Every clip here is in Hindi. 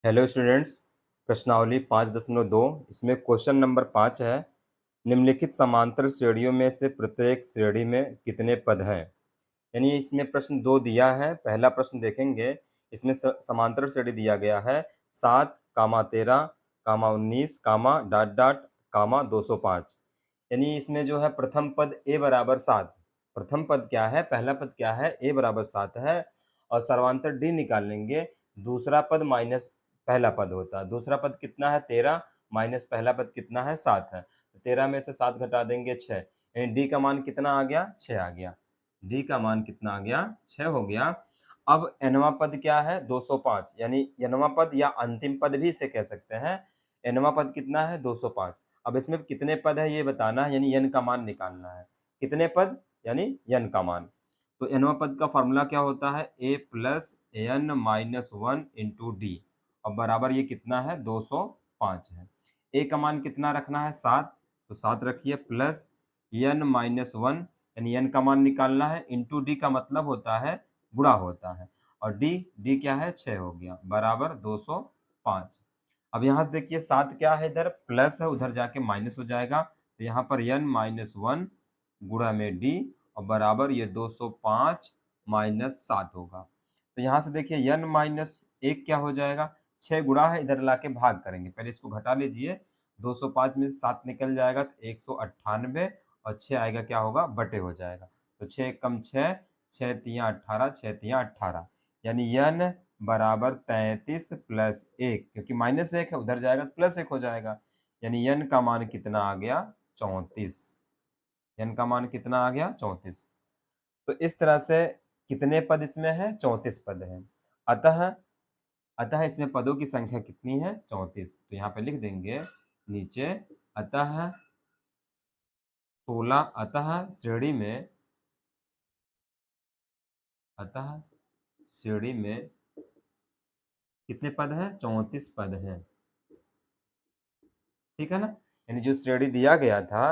Hello students. प्रश्नावली 5.2 इसमें क्वेश्चन नंबर 5 है। निम्नलिखित समांतर श्रेणियों में से प्रत्येक श्रेणी में कितने पद हैं? यानी इसमें प्रश्न 2 दिया है। पहला प्रश्न देखेंगे। इसमें समांतर श्रेणी दिया गया है 7, 13, 19, डॉट डॉट, 205। यानी इसमें जो है प्रथम पद a बराबर 7। प्रथम पद क्या है? पहला पद क्या है? a बराबर 7 है। और सर्वांतर d निकाल लेंगे। दूसरा पद माइनस पहला पद होता है। दूसरा पद कितना है? 13 माइनस पहला पद कितना है? 7 है। 13 में से 7 घटा देंगे 6, यानी डी का मान कितना आ गया? 6 आ गया। डी का मान कितना आ गया? 6 हो गया। अब nवां पद क्या है? 205, यानी nवां पद या अंतिम पद भी इसे कह सकते हैं। nवां पद कितना है? 205। अब इसमें कितने पद है ये बताना है, यानी n का मान निकालना है। कितने पद? यानी n का मान। तो nवां पद का फॉर्मूला क्या होता है? a plus n minus 1 into D. और बराबर ये कितना है? 205 है। a का मान कितना रखना है? 7, तो 7 रखिए, प्लस n माइनस 1, यानी n का मान निकालना है, इंटू डी का मतलब होता है गुणा होता है। और डी क्या है? 6 हो गया, बराबर 205। अब यहाँ से देखिए 7 क्या है? इधर प्लस है, उधर जाके माइनस हो जाएगा, तो यहाँ पर n माइनस 1 गुणा में डी, और बराबर ये 205 माइनस 7 होगा। तो यहाँ से देखिए n माइनस 1 क्या हो जाएगा? 6 गुणा है, इधर लाके भाग करेंगे। पहले इसको घटा लीजिए। 205 में से 7 निकल जाएगा तो 198, और 6 आएगा क्या होगा? बटे हो जाएगा। तो 6 कम 6, 6 तिया 18, 6 तिया 18, यानी n बराबर 33 प्लस 1, क्योंकि माइनस 1 है, उधर जाएगा तो प्लस 1 हो जाएगा। यानी n का मान कितना आ गया? 34। n का मान कितना आ गया? 34। तो इस तरह से कितने पद इसमें है? 34 पद हैं। अतः अतः इसमें पदों की संख्या कितनी है? 34। तो यहाँ पे लिख देंगे नीचे, अतः 16, अतः श्रेणी में कितने पद हैं? 34 पद हैं। ठीक है ना? यानी जो श्रेणी दिया गया था,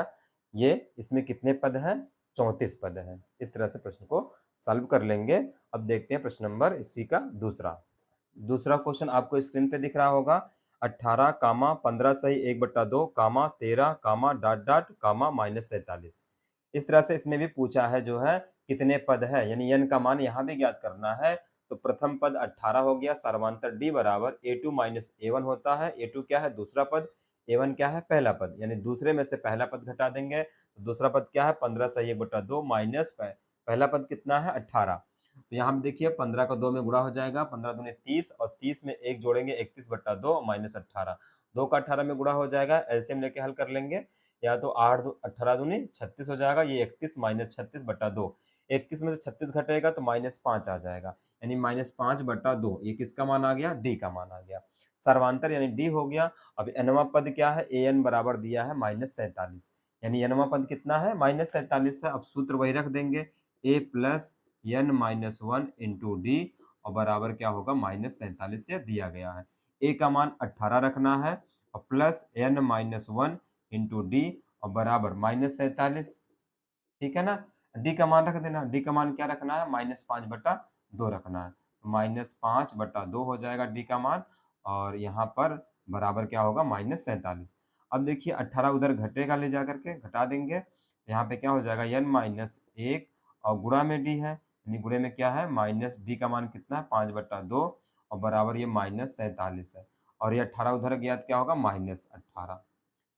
ये इसमें कितने पद हैं? 34 पद हैं। इस तरह से प्रश्न को सॉल्व कर लेंगे। अब देखते हैं प्रश्न नंबर इसी का दूसरा। दूसरा क्वेश्चन आपको स्क्रीन पे दिख रहा होगा। 18, 15 सही 1/2, 13, डॉट डॉट, माइनस 47। इस तरह से इसमें भी पूछा है जो है कितने पद है, यानी n का मान यहाँ भी ज्ञात करना है। तो प्रथम पद 18 हो गया, सर्वांतर d बराबर a2 माइनस a1 होता है। a2 क्या है? दूसरा पद। a1 क्या है? पहला पद। यानी दूसरे में से पहला पद घटा देंगे, तो दूसरा पद क्या है? 15 सही 1/2 माइनस पहला पद कितना है? 18। तो यहाँ पे देखिए 15 का 2 में गुणा हो जाएगा, 15 दूनी 30, और 30 में 1 जोड़ेंगे 31/2 माइनस 18। 2 का 18 में गुणा हो जाएगा, एलसीएम लेके हल कर लेंगे। या तो 18 दूनी 36 हो जाएगा, ये 31 माइनस 36/2। 31 में से 36 घटेगा तो माइनस 5 आ जाएगा, यानी माइनस 5/2। ये किसका मान आ गया? डी का मान आ गया। सर्वांतर यानी डी हो गया। अब एनवां पद क्या है? ए एन बराबर दिया है माइनस 47, यानी एनवां पद कितना है? माइनस 47 है। अब सूत्र वही रख देंगे, A plus n minus 1 into D, और बराबर क्या होगा? माइनस 47 से दिया गया है। ए का मान 18 रखना है, और plus n minus 1 into D, और बराबर माइनस 47। ठीक है ना? डी का मान रख देना। डी का मान क्या रखना है? माइनस 5/2 रखना है। तो माइनस 5/2 हो जाएगा डी का मान, और यहाँ पर बराबर क्या होगा? माइनस 47। अब देखिए 18 उधर घटेगा, ले जा करके घटा देंगे। यहाँ पे क्या हो जाएगा? n माइनस 1, और गुणा में डी है, यानी गुणे में क्या है? माइनस डी का मान कितना है? 5/2, और बराबर ये माइनस 47 है। और ये 18 उधर गया तो क्या होगा? माइनस 18।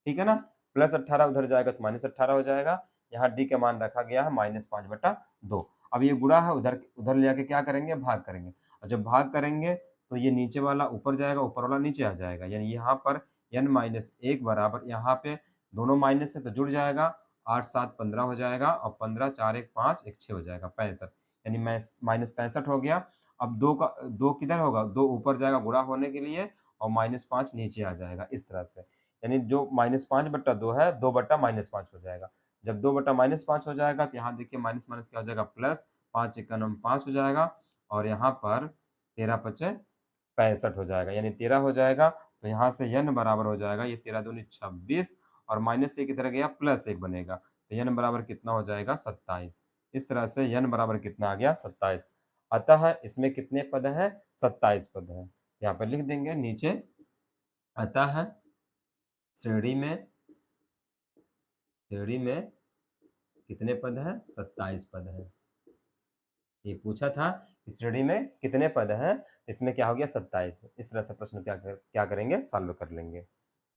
ठीक है ना? प्लस 18 उधर जाएगा तो माइनस 18 हो जाएगा। यहाँ डी का मान रखा गया है माइनस 5/2। अब ये गुणा है, उधर उधर ले जाके क्या करेंगे? भाग करेंगे। और जब भाग करेंगे तो ये नीचे वाला ऊपर जाएगा, ऊपर वाला नीचे आ जाएगा। यानी यहाँ पर n माइनस 1 बराबर, यहाँ पे दोनों माइनस है तो जुड़ जाएगा, 8 7 15 हो जाएगा, और 15 4 1 5 1 6 हो जाएगा, 65। यानी माइनस 65 हो गया। अब 2 किधर होगा? 2 ऊपर जाएगा गुणा होने के लिए, और माइनस 5 नीचे आ जाएगा, इस तरह से। यानी जो माइनस 5/2 है, 2 बट्टा माइनस 5 हो जाएगा। जब 2 बट्टा माइनस 5 हो जाएगा तो यहाँ देखिए माइनस माइनस क्या हो जाएगा? प्लस, 5 1 5 हो जाएगा, और यहाँ पर 13 पचे 65 हो जाएगा, यानी 13 हो जाएगा। तो यहाँ से n बराबर हो जाएगा, ये 13 दूनी 26, और माइनस 1 इधर गया, प्लस 1 बनेगा, तो n बराबर कितना हो जाएगा? 27। इस तरह से n बराबर कितना आ गया? 27। अतः इसमें कितने पद हैं? 27 पद हैं। यहाँ पर लिख देंगे नीचे, अतः श्रेणी में कितने पद हैं? 27 पद हैं। ये पूछा था कि श्रेणी में कितने पद हैं, इसमें क्या हो गया 27। इस तरह से प्रश्न क्या करेंगे, सॉल्व कर लेंगे।